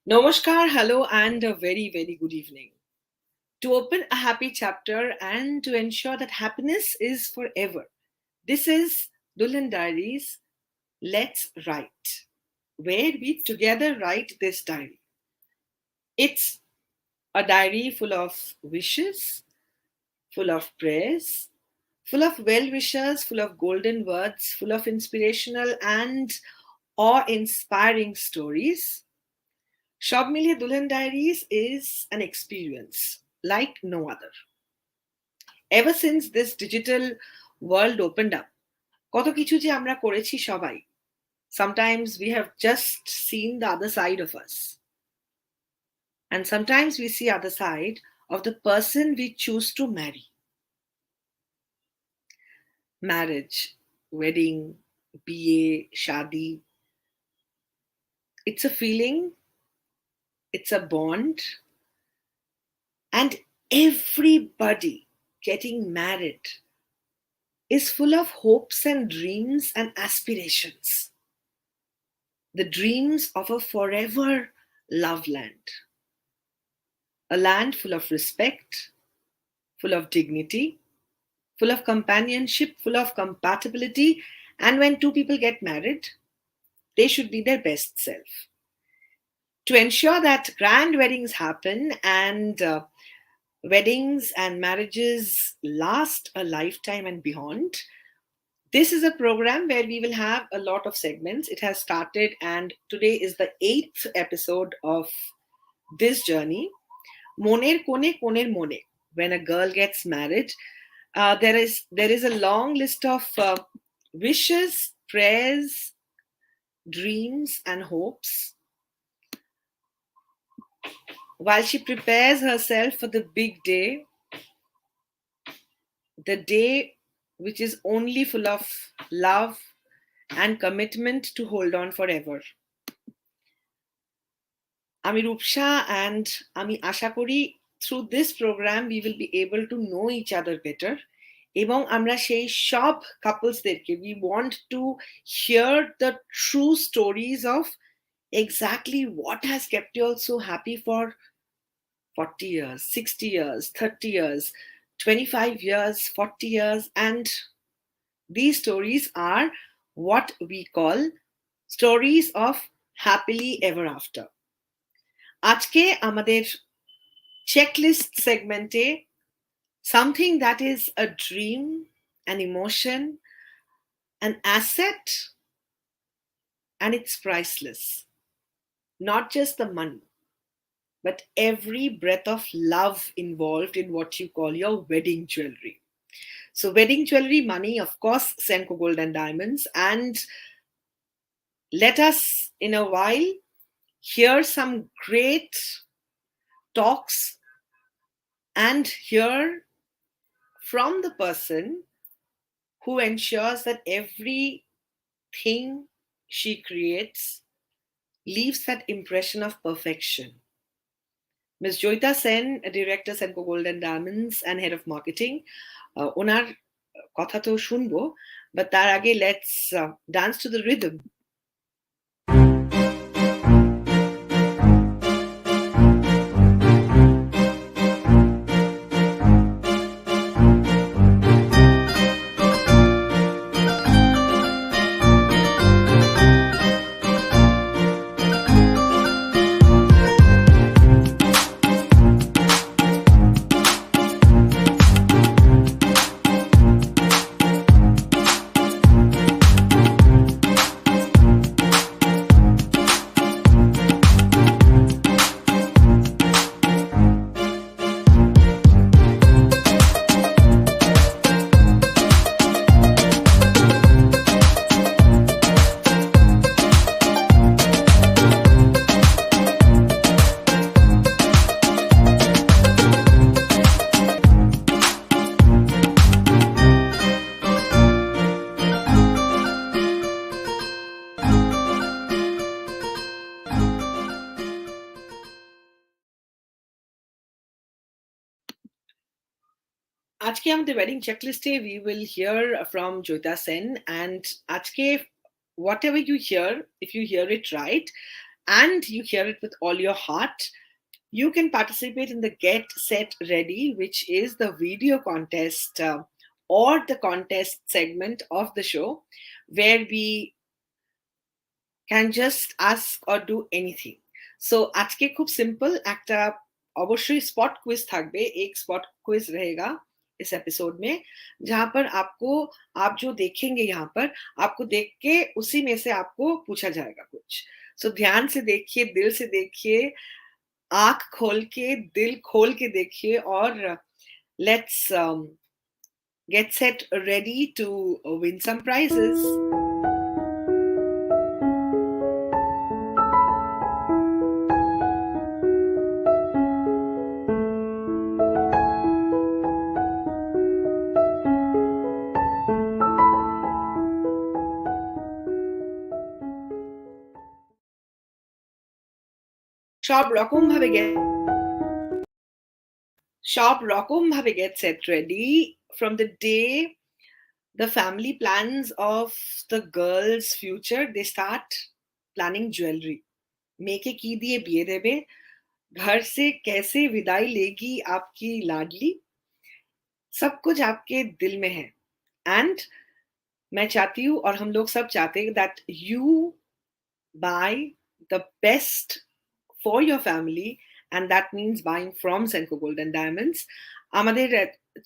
Namaskar, hello, and a very, very good evening. To open a happy chapter and to ensure that happiness is forever, this is Dulhan Diaries. Let's write, where we together write this diary. It's a diary full of wishes, full of prayers, full of well wishers, full of golden words, full of inspirational and awe inspiring stories. সব মিলিয়ে Dulhan Diaries is an experience like no other. Ever since this digital world opened up, কত কিছু যে আমরা করেছি সবাই. Sometimes we have just seen the other side of us. And sometimes we see other side of the person we choose to marry. Marriage, wedding, BA, shadi. It's a feeling. It's a bond, and everybody getting married is full of hopes and dreams and aspirations. The dreams of a forever love land. A land full of respect, full of dignity, full of companionship, full of compatibility, and when two people get married, they should be their best self. To ensure that grand weddings happen and weddings and marriages last a lifetime and beyond, this is a program where we will have a lot of segments. It has started and today is the 8th episode of this journey. Moner kone koner mone. When a girl gets married, there is a long list of wishes, prayers, dreams and hopes while she prepares herself for the big day, the day which is only full of love and commitment to hold on forever. Ami Roopsha and Ami Asha Kori, through this program we will be able to know each other better. Ebong amra shei shob couples derke we want to hear the true stories of exactly what has kept you all so happy for 40 years, 60 years, 30 years, 25 years, 40 years, and these stories are what we call stories of happily ever after. আজকে আমাদের checklist segmente something that is a dream, an emotion, an asset, and it's priceless. Not just the money, but every breath of love involved in what you call your wedding jewelry. So wedding jewelry, money, of course, Senco Gold Diamonds. And let us, in a while, hear some great talks and hear from the person who ensures that everything she creates leaves that impression of perfection. Ms. Joita Sen, Director, Senco Gold Diamonds and Head of Marketing. Onar kotha to shunbo, but tar age let's dance to the rhythm. আজকে আমাদের wedding চেকলিস্টে we will hear from Joita Sen, and আজকে whatever you hear, if you hear it right and you hear it with all your heart, you can participate in the Get Set Ready, which is the video contest or the contest segment of the show, where we can just ask or do anything. So আজকে খুব simple একটা অবশ্যই spot quiz থাকবে, एक spot quiz रहेगा इस episode में, जहां पर आपको, आप जो देखेंगे यहाँ पर, आपको देख के उसी में से आपको पूछा जाएगा कुछ. सो ध्यान से देखिए, दिल से देखिए, आंख खोल के, दिल खोल के देखिए, और let's get set ready to win some prizes. সব রকম ভাবে get set ready. From the day the family plans of the girl's future, they start planning jewelry. मेके की दिए बिये देबे, घर से कैसे विदाई लेगी आपकी लाडली, सब कुछ आपके दिल में है. एंड मैं चाहती हूँ, और हम लोग सब चाहते हैं, that you buy the best for your family, and that means buying from Senco Gold Diamonds. Amader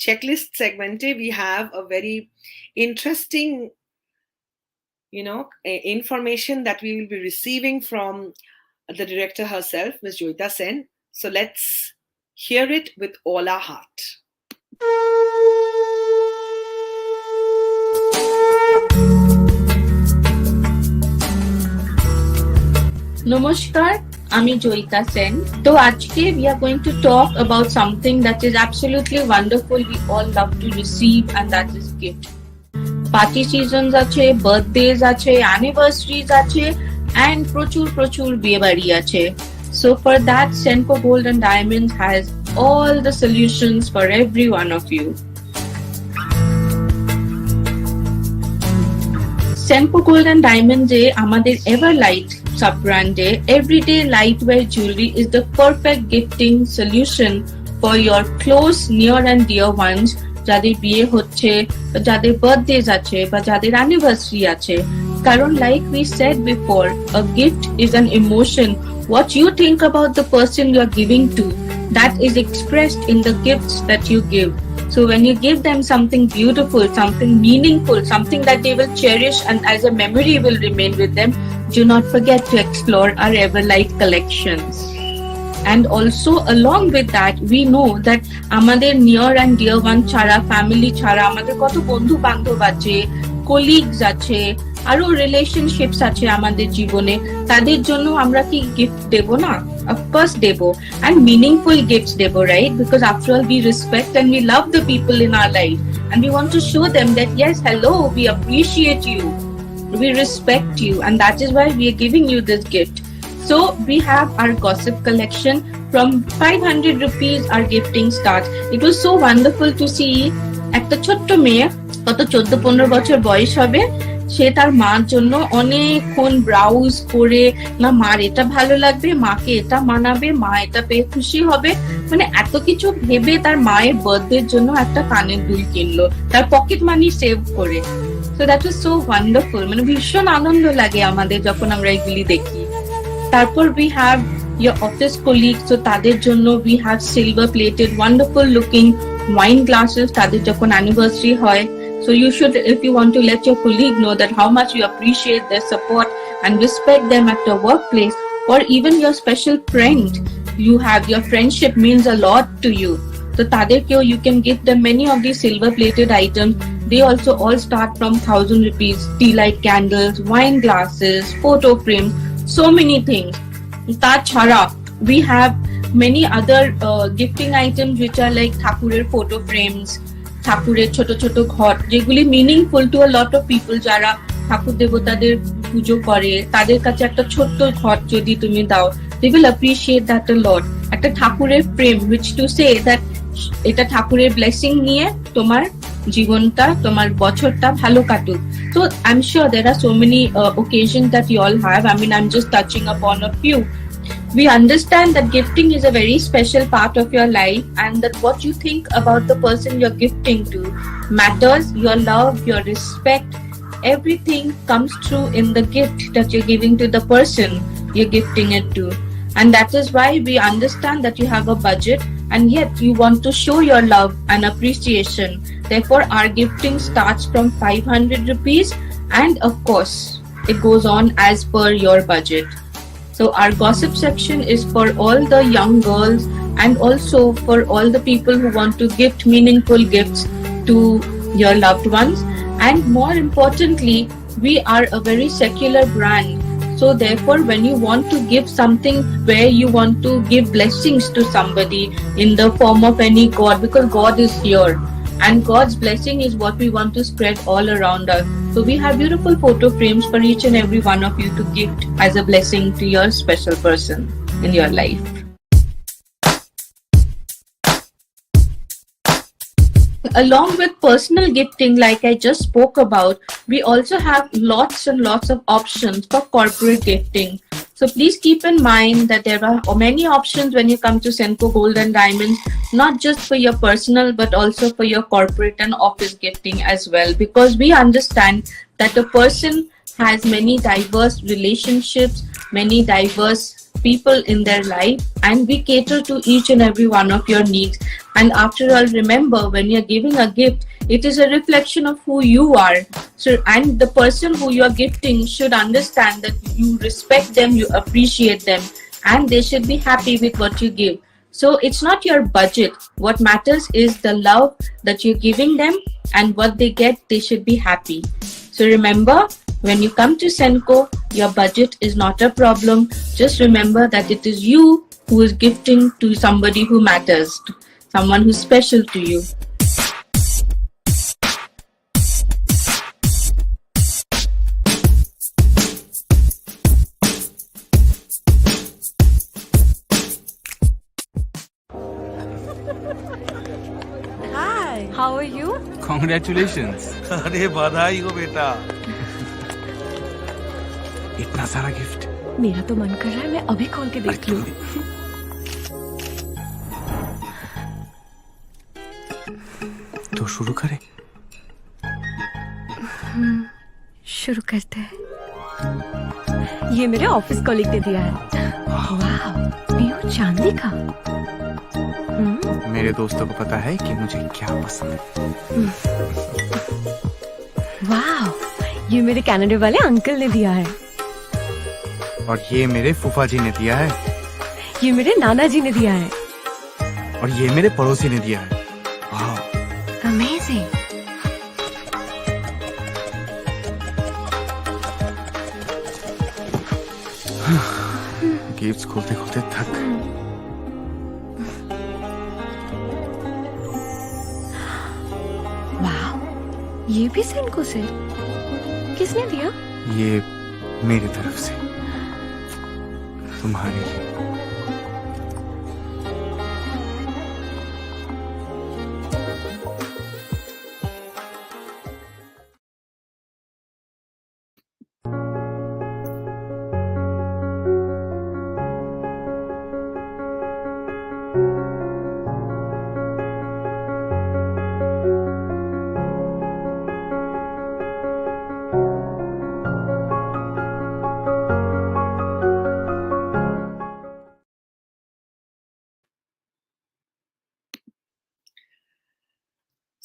checklist segmente we have a very interesting, information that we will be receiving from the director herself, Ms. Joita Sen. So let's hear it with all our heart. Namaskar, আমি Joita Sen. So আজকে we are going to talk about something that is absolutely wonderful. We all love to receive, and that is gift. Party seasons আছে, birthdays আছে, anniversaries আছে, and প্রচুর বিয়ে বাড়ি আছে. So for that, Senco Gold Diamonds has all the solutions for every one of you. Senco Gold Diamonds এ আমাদের Everlight sub-brand everyday lightweight jewelry is the perfect gifting solution for your close, near and dear ones, যাদের বিয়ে হচ্ছে, যাদের birthdays আছে, বা যাদের anniversary আছে. কারণ like we said before, a gift is an emotion. What you think about the person you are giving to, that is expressed in the gifts that you give. So when you give them something beautiful, something meaningful, something that they will cherish and as a memory will remain with them, do not forget to explore our Everlight collections. And also along with that, we know that আমাদের near and dear one ছাড়া, family ছাড়া, আমাদের কত বন্ধু বান্ধব আছে, colleagues আছে, আরো relationships আছে আমাদের জীবনে. তাদের জন্য আমরা কি gift দেব না? Of course Dev, and meaningful gifts Dev, right? Because after all, we respect and we love the people in our life, and we want to show them that yes, hello, we appreciate you, we respect you, and that is why we are giving you this gift. So we have our gossip collection. From 500 rupees our gifting starts. It was so wonderful to see একটা ছোট্ট মেয়ে, কত 14-15 বছর বয়স হবে, সে তার মার জন্য অনেকক্ষণ ব্রাউজ করে, না মার এটা ভালো লাগবে, মাকে এটা মানাবে, মা এটা পেয়ে খুশি হবে, মানে এত কিছু ভেবে তার মায়ের বার্থডের জন্য একটা কানের দুল কিনলো, তার পকেট মানি সেভ করে. So that was so wonderful. মানে ভীষণ আনন্দ লাগে আমাদের যখন আমরা এগুলি দেখি. তারপর we have your office colleagues, so তাদের জন্য we have silver plated wonderful looking wine glasses তাদের যখন anniversary হয়. So you should, if you want to let your colleague know that how much you appreciate their support and respect them at your workplace, or even your special friend, you have, your friendship means a lot to you. So taderkeo you can give them many of these silver plated items. They also all start from 1000 rupees. Tea light candles, wine glasses, photo frames, so many things. Tachara, we have many other gifting items which are like ঠাকুরের photo frames, ঠাকুরের ছোট ছোট ঘট, যেগুলি meaningful to a lot of people, যারা ঠাকুর দেবতাদের পুজো করে, তাদের কাছে একটা ছোট্ট ঘট যদি তুমি দাও, they will appreciate that a lot. একটা ঠাকুরের frame which to say that এটা ঠাকুরের ব্লেসিং নিয়ে তোমার জীবনটা তোমার বছরটা ভালো কাটুক। So I'm sure there are so many occasions that you all have. I mean, I'm just touching upon a few. We understand that gifting is a very special part of your life, and that what you think about the person you're gifting to matters. Your love, your respect, everything comes through in the gift that you're giving to the person you're gifting it to. And that is why we understand that you have a budget, and yet you want to show your love and appreciation. Therefore, our gifting starts from 500 rupees, and of course, it goes on as per your budget. So our gossip section is for all the young girls, and also for all the people who want to gift meaningful gifts to your loved ones. And more importantly, we are a very secular brand. So therefore, when you want to give something where you want to give blessings to somebody in the form of any God, because God is here, and God's blessing is what we want to spread all around us. So we have beautiful photo frames for each and every one of you to gift as a blessing to your special person in your life. Along with personal gifting, like I just spoke about, we also have lots and lots of options for corporate gifting. So please keep in mind that there are many options when you come to Senco Gold and Diamonds, not just for your personal, but also for your corporate and office gifting as well, because we understand that a person has many diverse relationships, many diverse people in their life, and we cater to each and every one of your needs. And after all, remember, when you're giving a gift, it is a reflection of who you are. So, and the person who you're gifting should understand that you respect them, you appreciate them, and they should be happy with what you give. So it's not your budget. What matters is the love that you're giving them, and what they get, they should be happy. So remember, when you come to Senco, your budget is not a problem. Just remember that it is you who is gifting to somebody who matters, someone who's special to you. Hi, how are you? Congratulations. अरे बधाई हो बेटा। इतना सारा gift. मेरा तो मन कर रहा है मैं अभी खोल के देख लूं। तो शुरू करें। शुरू करते हैं। ये मेरे ऑफिस कॉलीग ने दिया है। वाह, प्योर चांदी का। मेरे दोस्तों को पता है कि मुझे क्या पसंद है। वाह, ये मेरे कनाडा वाले अंकल ने दिया है। और ये मेरे फूफा जी ने दिया है। ये मेरे नाना जी ने दिया है। और ये मेरे पड़ोसी ने दिया है। वाह, अमेजिंग। गिफ्ट्स खोलते खोलते थक गए। वाह, ये भी सेंको से। किसने दिया? ये मेरी तरफ से तुम्हारे लिए।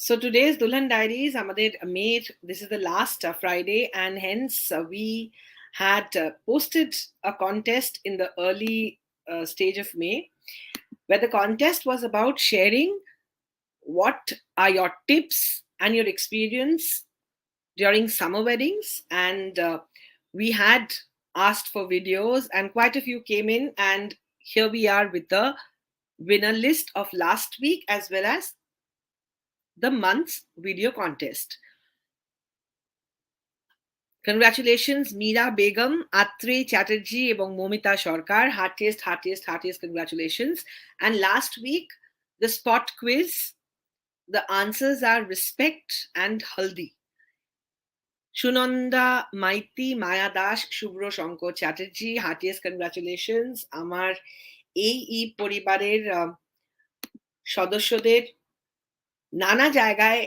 So today's Dulhan Diaries, this is the last Friday, and hence we had posted a contest in the early stage of May, where the contest was about sharing what are your tips and your experience during summer weddings. And we had asked for videos, and quite a few came in, and here we are with the winner list of last week as well as the month's video contest. Congratulations, Meera Begum, Atre Chatterjee, ebong Momita Sarkar. Heartiest congratulations. And last week, The spot quiz, the answers are respect and haldi. Shunanda Maiti, Maya Dash, Shubhro Senco Chatterjee, heartiest congratulations. আমার এই পরিবারের সদস্যদের নানা জায়গায়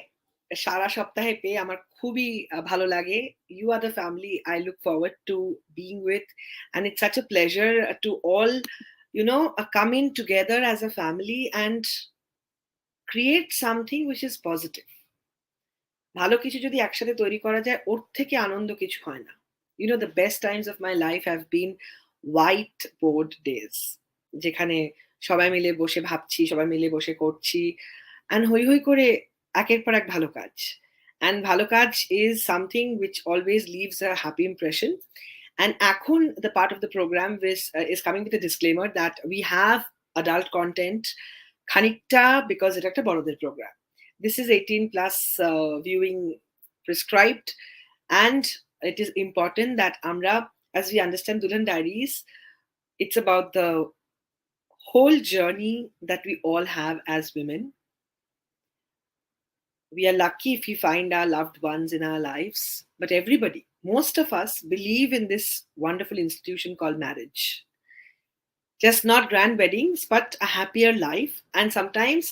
সারা সপ্তাহে পেয়ে আমার খুবই ভালো লাগে. You are the family I look forward to being with, and it's such a pleasure to all, come in together as a family and create something which is positive. ভালো কিছু যদি একসাথে তৈরি করা যায়, ওর থেকে আনন্দ কিছু হয় না. The best times of my life have been whiteboard days, যেখানে সবাই মিলে বসে ভাবছি, সবাই মিলে বসে করছি, and হই হই করে একের পর এক ভালো কাজ. And ভালো কাজ is something which always leaves a happy impression. And এখন the part of the program is coming with a disclaimer that we have adult content খানিকটা, because এটা একটা বড়দের program. This is 18 plus viewing prescribed, and it is important that amra, as we understand Dulhan Diaries, it's about the whole journey that we all have as women. We are lucky if we find our loved ones in our lives, but everybody, most of us, believe in this wonderful institution called marriage. Just not grand weddings, but a happier life. And sometimes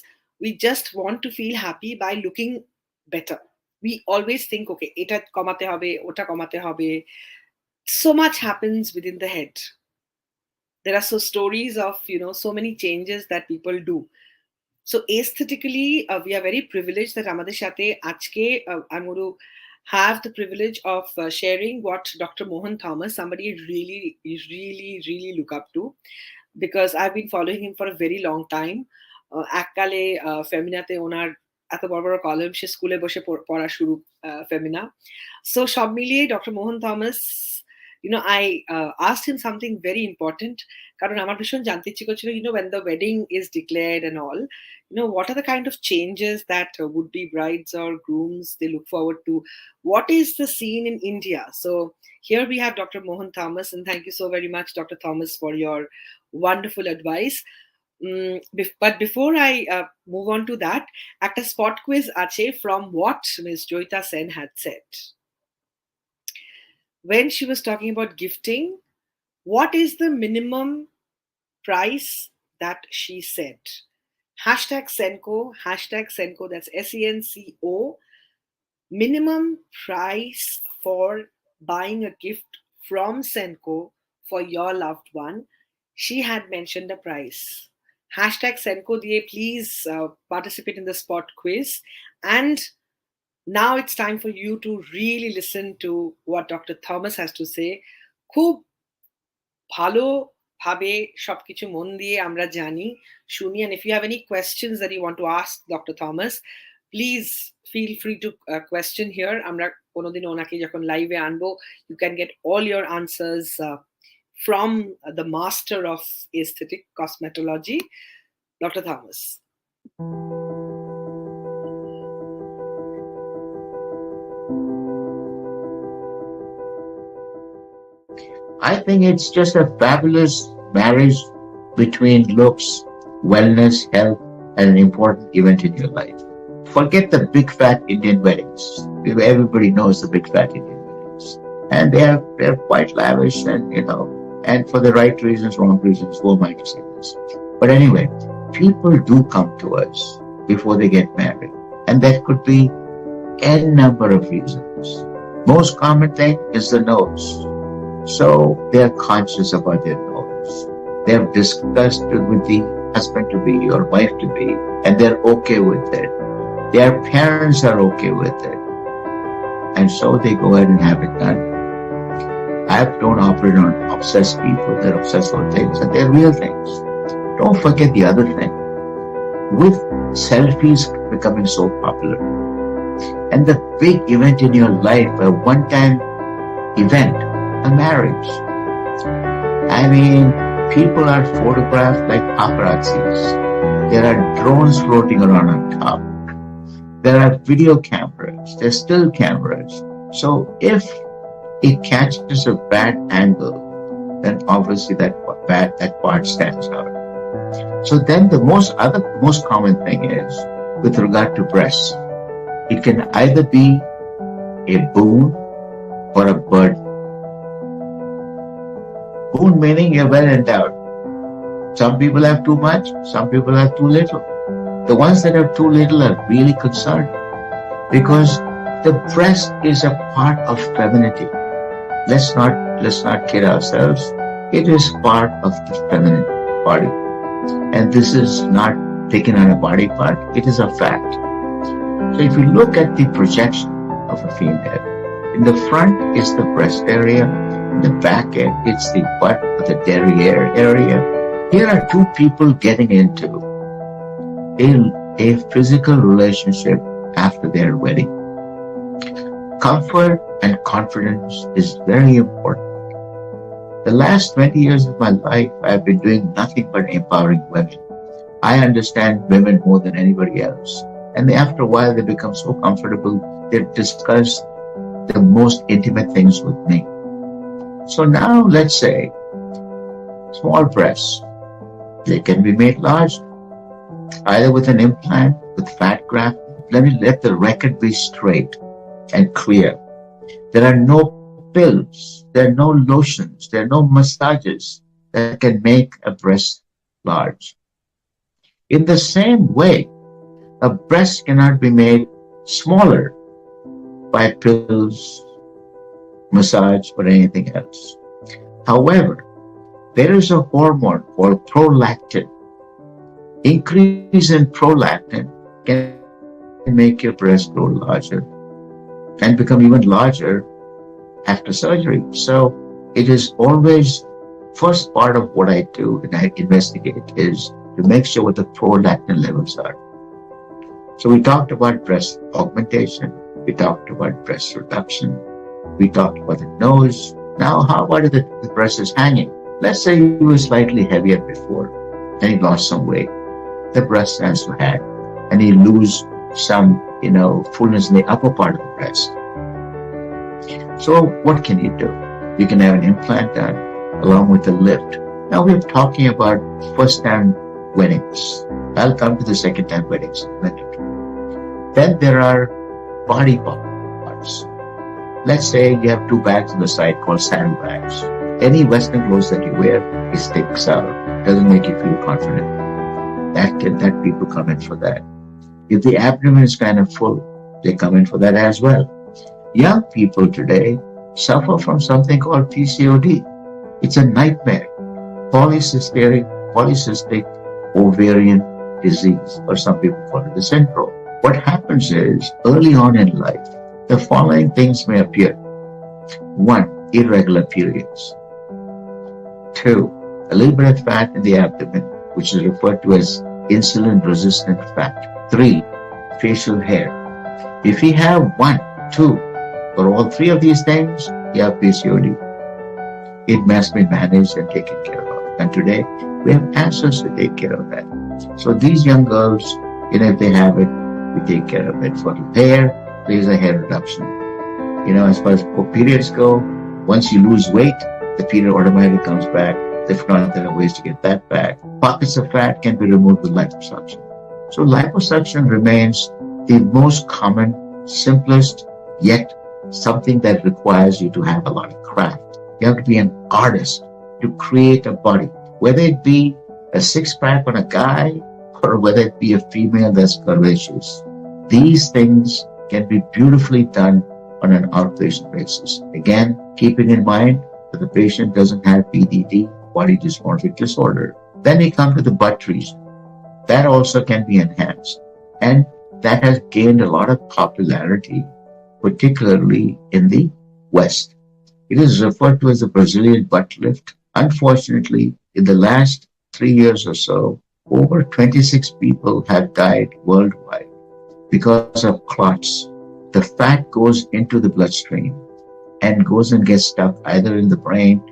we just want to feel happy by looking better. We always think, okay, eta komate hobe, ota komate hobe. So much happens within the head. There are so stories of, so many changes that people do. So aesthetically, we are very privileged that amader shathe ajke I'm going to have the privilege of sharing what Dr. Mohan Thomas, somebody really look up to, because I've been following him for a very long time. এককালে ফেমিনাতে ওনার এত বড় বড় column, সে স্কুলে বসে পড়া শুরু Femina. So সব মিলিয়ে doctor Mohan Thomas, I asked him something very important, কারণ আমার ভীষণ জানতে ইচ্ছে করছিল, when the wedding is declared and all, what are the kind of changes that would-be brides or grooms they look forward to? What is the scene in India? So here we have Dr. Mohan Thomas, and thank you so very much, Dr. Thomas, for your wonderful advice. But before I move on to that, একটা spot quiz আছে from what Ms. Joita Sen had said. When she was talking about gifting, what is the minimum price that she said? #Senco, #Senco, that's SENCO, minimum price for buying a gift from Senco for your loved one. She had mentioned a price. #Senco diye please participate in the spot quiz. And now it's time for you to really listen to what Dr. Thomas has to say. খুব ভালো ভাবে সবকিছু মন দিয়ে আমরা জানি, শুনি. And if you have any questions that you want to ask Dr. Thomas, please feel free to question here. আমরা কোনোদিন ওনাকে যখন লাইভে আনবো, you can get all your answers from the master of aesthetic cosmetology, Dr. Thomas. I think it's just a fabulous marriage between looks, wellness, health, and an important event in your life. Forget the big fat Indian weddings. Everybody knows the big fat Indian weddings. And they're quite lavish and for the right reasons, wrong reasons, who am I to say this? But anyway, people do come to us before they get married. And that could be n number of reasons. Most common thing is the nose. So they're conscious about their nose. They have discussed it with the husband-to-be or wife-to-be, and they're okay with it. Their parents are okay with it. And so they go ahead and have it done. I don't operate on obsessed people. They're obsessed with things, and they're real things. Don't forget the other thing. With selfies becoming so popular, and the big event in your life, a one-time event, a marriage. I mean, people are photographed like paparazzis. There are drones floating around on top. There are video cameras. There's still cameras. So if it catches a bad angle, then obviously that part stands out. So then the most common thing is with regard to breasts. It can either be a boon or a burden. Boon meaning you're well endowed. Some people have too much, some people have too little. The ones that have too little are really concerned because the breast is a part of femininity. Let's not kid ourselves. It is part of the feminine body. And this is not taken on a body part, it is a fact. So if you look at the projection of a female, in the front is the breast area, in the back end it's the butt or the derriere area. Here are two people getting into a physical relationship after their wedding. Comfort and confidence is very important. The last 20 years of my life, I've been doing nothing but empowering women. I understand women more than anybody else. And after a while, they become so comfortable, they discuss the most intimate things with me. So now, let's say, small breasts, they can be made large, either with an implant, with fat graft. Let the record be straight and clear. There are no pills, there are no lotions, there are no massages that can make a breast large. In the same way, a breast cannot be made smaller by pills, massage, or anything else. However, there is a hormone called prolactin. Increase in prolactin can make your breast grow larger and become even larger after surgery. So it is always first part of what I do when I investigate is to make sure what the prolactin levels are. So we talked about breast augmentation, we talked about breast reduction, we talked about the nose. Now how about if the breast is hanging? Let's say you were slightly heavier before and you lost some weight. The breast stands to hang and you lose some, fullness in the upper part of the breast. So what can you do? You can have an implant done along with a lift. Now we're talking about first-time weddings. I'll come to the second-time weddings in a minute. Then there are body parts. Let's say you have two bags on the side called sandbags. Any Western clothes that you wear, it sticks out. Doesn't make you feel confident. That people come in for that. If the abdomen is kind of full, they come in for that as well. Young people today suffer from something called PCOD. It's a nightmare. Polycystic ovarian disease, or some people call it the syndrome. What happens is, early on in life, the following things may appear. 1, irregular periods. 2, a little bit of fat in the abdomen, which is referred to as insulin-resistant fat. 3, facial hair. If you have 1, 2, or all 3 of these things, you have PCOD. It must be managed and taken care of. And today, we have answers to take care of that. So these young girls, if they have it, we take care of it. For hair, there's a hair reduction. As far as periods go, once you lose weight, the period automatically comes back. If not, there are ways to get that back. Pockets of fat can be removed with liposuction. So liposuction remains the most common, simplest, yet something that requires you to have a lot of craft. You have to be an artist to create a body, whether it be a six-pack on a guy or whether it be a female that's curvaceous. These things can be beautifully done on an outpatient basis. Again, keeping in mind that the patient doesn't have BDD, body dysmorphic disorder. Then we come to the butt region. That also can be enhanced. And that has gained a lot of popularity, particularly in the West. It is referred to as the Brazilian butt lift. Unfortunately, in the last 3 years or so, over 26 people have died worldwide because of clots. The fat goes into the bloodstream and goes and gets stuck either in the brain,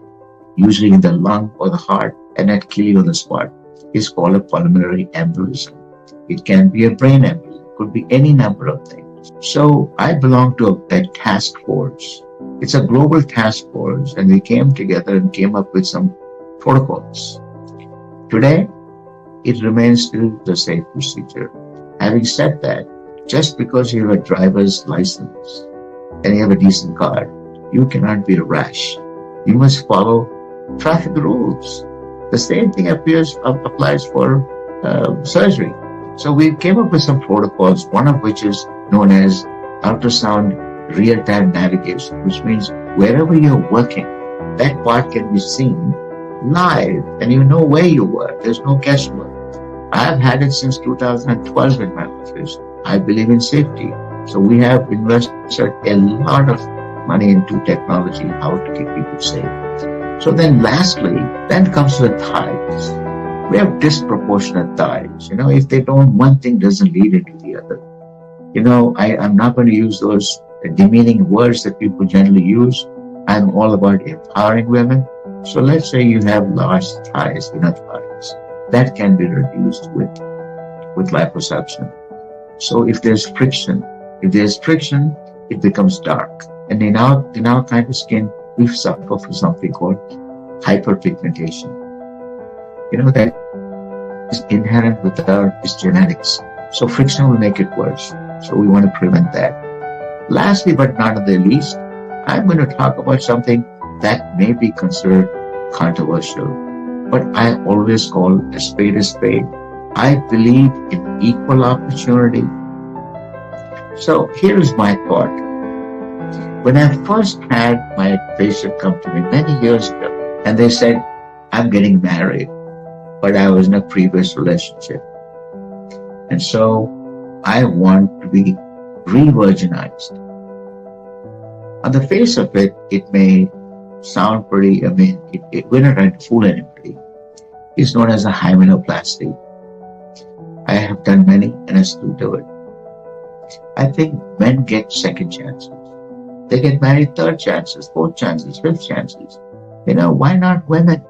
usually in the lung or the heart, and that kills you on the spot. It's called a pulmonary embolism. It can be a brain embolism. It could be any number of things. So I belong to a task force. It's a global task force, and we came together and came up with some protocols. Today, it remains still the safe procedure. Having said that, just because you have a driver's license and you have a decent car, you cannot be rash. You must follow traffic rules. The same thing applies for surgery. So we came up with some protocols, one of which is known as ultrasound real-time navigation, which means wherever you're working, that part can be seen live and you know where you were. There's no guesswork. I've had it since 2012 in my office. I believe in safety. So we have invested a lot of money into technology, how to keep people safe. So then lastly, then comes the thighs. We have disproportionate thighs. If they don't, one thing doesn't lead into the other. I'm not going to use those demeaning words that people generally use. I'm all about empowering women. So let's say you have large thighs, enough thighs. That can be reduced with liposuction. So if there's friction, it becomes dark. And in our kind of skin, we suffer from something called hyperpigmentation. That is inherent with our genetics. So friction will make it worse. So we want to prevent that. Lastly, but not the least, I'm going to talk about something that may be considered controversial, but I always call a spade a spade. I believe in equal opportunity. So here is my thought. When I first had my patient come to me many years ago, and they said, I'm getting married, but I was in a previous relationship. And so I want to be re-virginized. On the face of it, it may sound pretty, we're not trying to fool anybody. It's known as a hymenoplasty. I have done many and I still do it. I think men get second chances. They get married third chances, fourth chances, fifth chances. Why not women?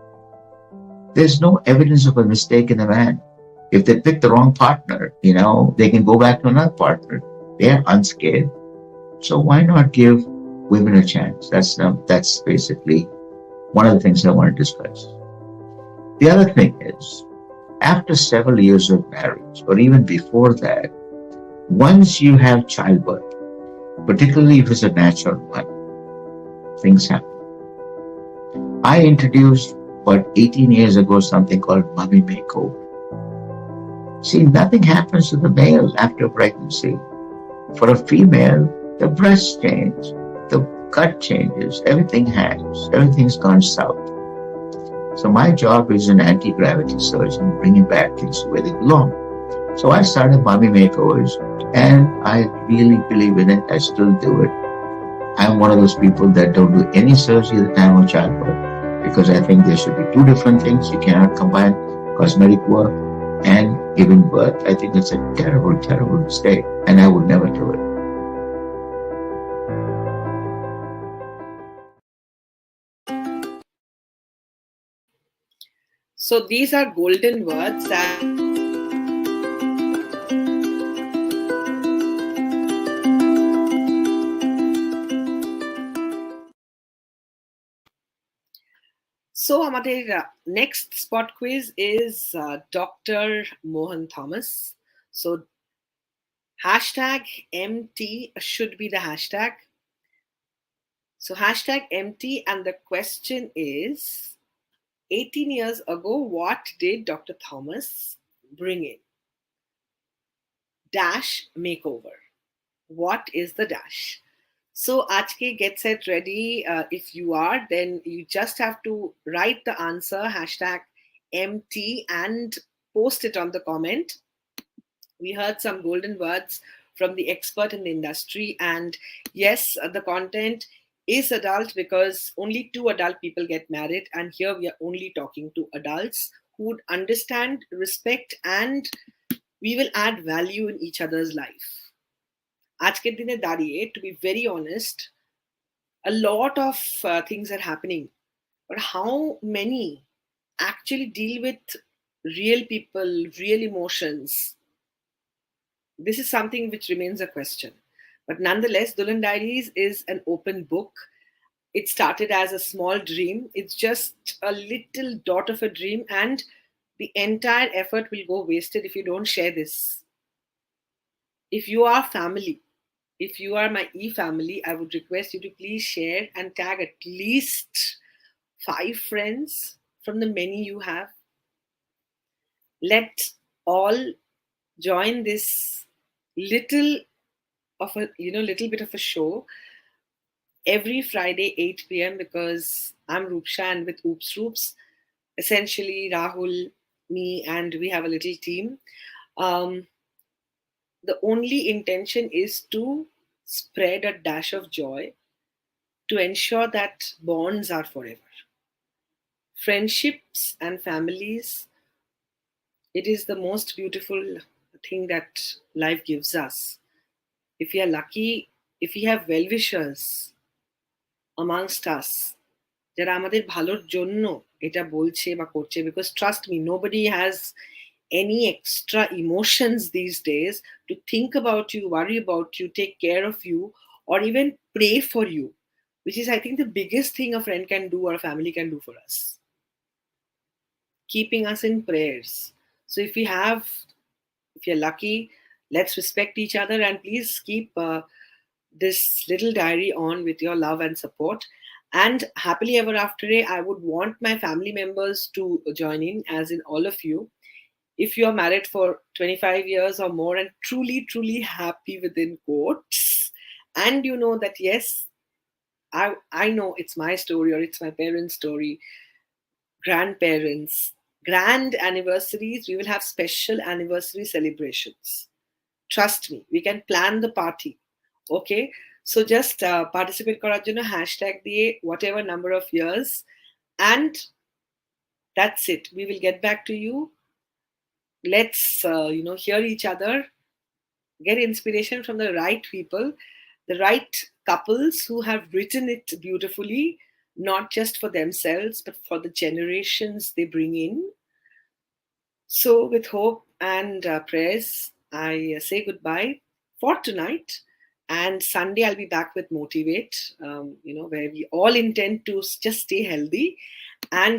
There's no evidence of a mistake in a man. If they pick the wrong partner, they can go back to another partner. They're unscared. So why not give women a chance? That's basically one of the things I want to discuss. The other thing is, after several years of marriage, or even before that, once you have childbirth, particularly if it's a natural one, things happen. I introduced about 18 years ago something called mummy makeover. See, nothing happens to the male after pregnancy. For a female, the breasts change, the gut changes, everything hangs, everything's gone south. So my job is an anti-gravity surgeon, bringing back things where they belong. So I started mummy makeovers, and I really believe in it. I still do it. I'm one of those people that don't do any surgery at the time of childbirth, because I think there should be two different things. You cannot combine cosmetic work and giving birth. I think it's a terrible, terrible mistake, and I would never do it. So these are golden words that So our next spot quiz is Dr. Mohan Thomas. So hashtag MT should be the hashtag. So hashtag MT, and the question is, 18 years ago, what did Dr. Thomas bring in? Dash makeover. What is the dash? So Aajke get set ready. If you are, then you just have to write the answer, hashtag MT, and post it on the comment. We heard some golden words from the expert in the industry. And yes, the content is adult because only 2 adult people get married. And here we are only talking to adults who would understand, respect, and we will add value in each other's life. আজকের দিনে দাঁড়িয়ে, to be very honest, a lot of things are happening, but how many actually deal with real people, real emotions? This is something which remains a question. But nonetheless, Dulhan Diaries is an open book. It started as a small dream. It's just a little dot of a dream, and the entire effort will go wasted if you don't share this. If you are family, if you are my family, I would request you to please share and tag at least 5 friends from the many you have. Let all join this little bit of a show every Friday 8 p.m. because I'm Roopsha, and with OOPSroops, essentially Rahul, me, and we have a little team. The only intention is to spread a dash of joy to ensure that bonds are forever. Friendships and families, it is the most beautiful thing that life gives us. If we are lucky, if we have well-wishers amongst us, যারা আমাদের ভালোর জন্য এটা বলছে বা করছে, because trust me, nobody has any extra emotions these days to think about you, worry about you, take care of you, or even pray for you, which is, I think, the biggest thing a friend can do or a family can do for us. Keeping us in prayers. So if you're lucky, let's respect each other, and please keep this little diary on with your love and support. And happily ever after, I would want my family members to join in, as in all of you. If you are married for 25 years or more and truly, truly happy within quotes, and you know that, yes, I know it's my story or it's my parents' story, grandparents, grand anniversaries, we will have special anniversary celebrations. Trust me, we can plan the party. Okay? So just participate করার জন্য hashtag দিয়ে whatever number of years, and that's it. We will get back to you. Let's hear each other, get inspiration from the right people, the right couples who have written it beautifully, not just for themselves but for the generations they bring in. So with hope and prayers, I say goodbye for tonight, and Sunday I'll be back with Motivate, where we all intend to just stay healthy. And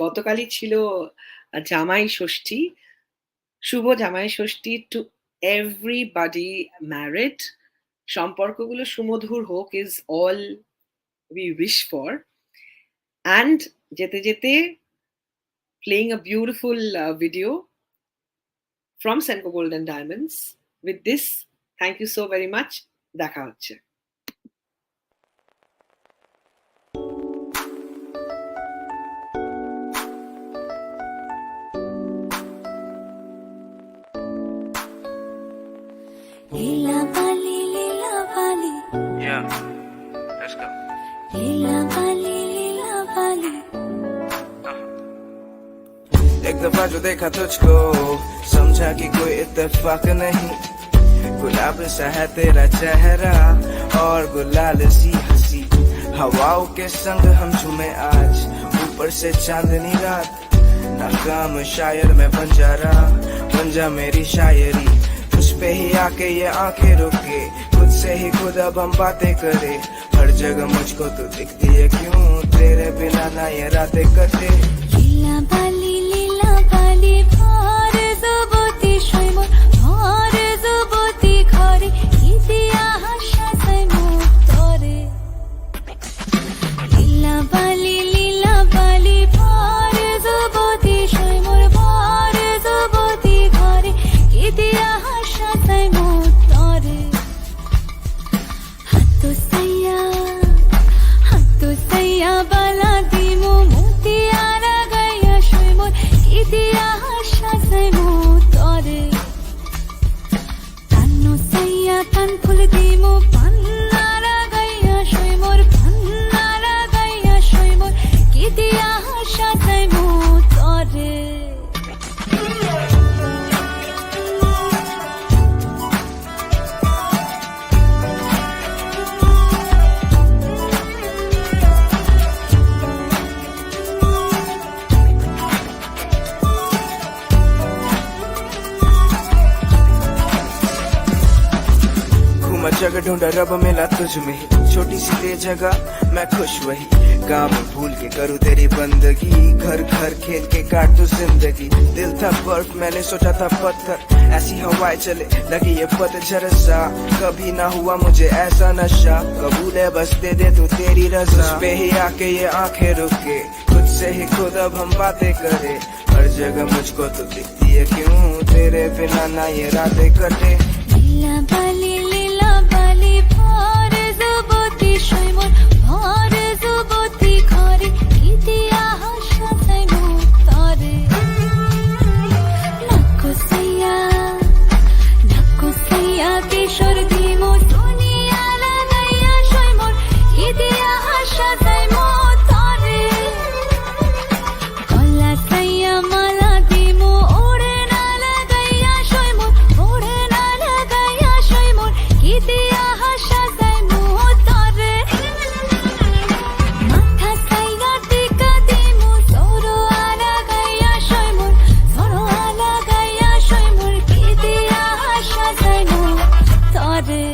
গতকালই ছিল জামাই ষষ্ঠী, শুভ জামাই ষষ্ঠী to everybody married. সম্পর্কগুলো সুমধুর হোক is all we wish for. And যেতে যেতে playing a beautiful video from Senco Gold Diamonds. With this, thank you so very much. দেখা হচ্ছে। Lila Bali, Lila Bali. Yeah, let's go. Lila Bali, Lila Bali. एक दफा जो देखा तुझको समझा कि कोई इत्तेफाक नहीं, गुलाब सा है तेरा चेहरा और गुलाल सी हंसी, हवाओं के संग हम झूमे आज ऊपर से चांदनी रात, नाकाम शायर मैं बन जा रहा, बन जा मेरी शायरी, तुझ पे ही आके ये आंखें रुके, खुद से ही खुद अब हम बातें करे, हर जगह मुझको तू दिखती है क्यों, तेरे बिना ना ये रातें कटे। Lila Bali, Lila Bali, bhar zuboti shoymor, bhar zuboti khare, idiya hasha saimo tore. Lila Bali, Lila Bali, bhar zuboti shoymor, bhar zuboti khare, idiya hasha saimo tore. Hatto sayya bala dimu mutiyara gaya shoymor, idiya hasha saimo tore. Tanno sayya tan phul dimu pannara gaya shoymor, pannara gaya shoymor, idiya hasha saimo tore. घूमा जगह ढूंढा रब मिला तुझ में ही, छोटी सी दे जगह मैं खुश वही, काम भूल के करूँ तेरी बंदगी, घर घर खेल के काट तू जिंदगी। दिल था बर्फ मैंने सोचा था पत्थर, ऐसी हवाएं चले लगी ये पतझड़ सा। कभी ना हुआ मुझे ऐसा नशा, कबूल है बस दे दे तू तेरी रजा। तुझ पे ही आके ये आंखें रुके, खुद से ही खुद अब हम बातें करे। हर जगह मुझको तो दिखती है क्यों, तेरे बिना ना ये रातें कटे। লীলা বালি ভর যুবতী শৈমর ভর যুবতী ঘরে কি দিয়া হাসাই মুতরে। নাকুসাইয়া কিশোর দিমো দুনিয়া লাগাইয়া শৈমর কি দিয়া হাসাই মুতরে। গলা সাইয়া মালা দিমো ওড়ে না লাগাইয়া শৈমর ওড়ে না লাগাইয়া শৈমর কি দিয়া হাসাই মুতরে। মাথা সাইয়া টিকা দিমো সরো লাগাইয়া শৈমর সরো লাগাইয়া শৈমর কি দিয়া হাসাই মুতরে।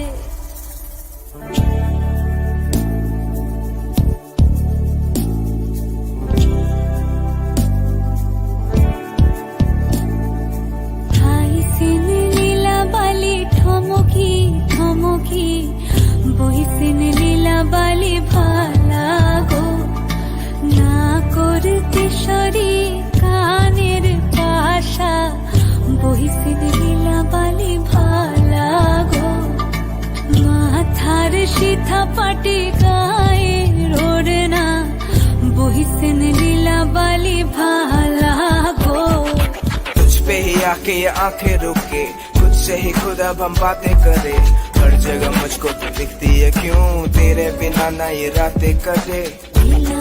হাইসিন লীলা বালি ঠমকি ঠমকি বহিসিন লীলা বালি ভালা গো। না করতে সরি কানের পাশা বহিসিন লীলা বালি ভালা গো। মাথার সিথা পাটি গায়ে রোড় না বহিসিন লীলা বালি ভালা গো। तुझ पे ही आके ये आंखें रुके, खुद से ही खुद अब हम बातें करे। हर जगह मुझको तो दिखती है क्यों, तेरे बिना ना ये रातें कटे। লীলা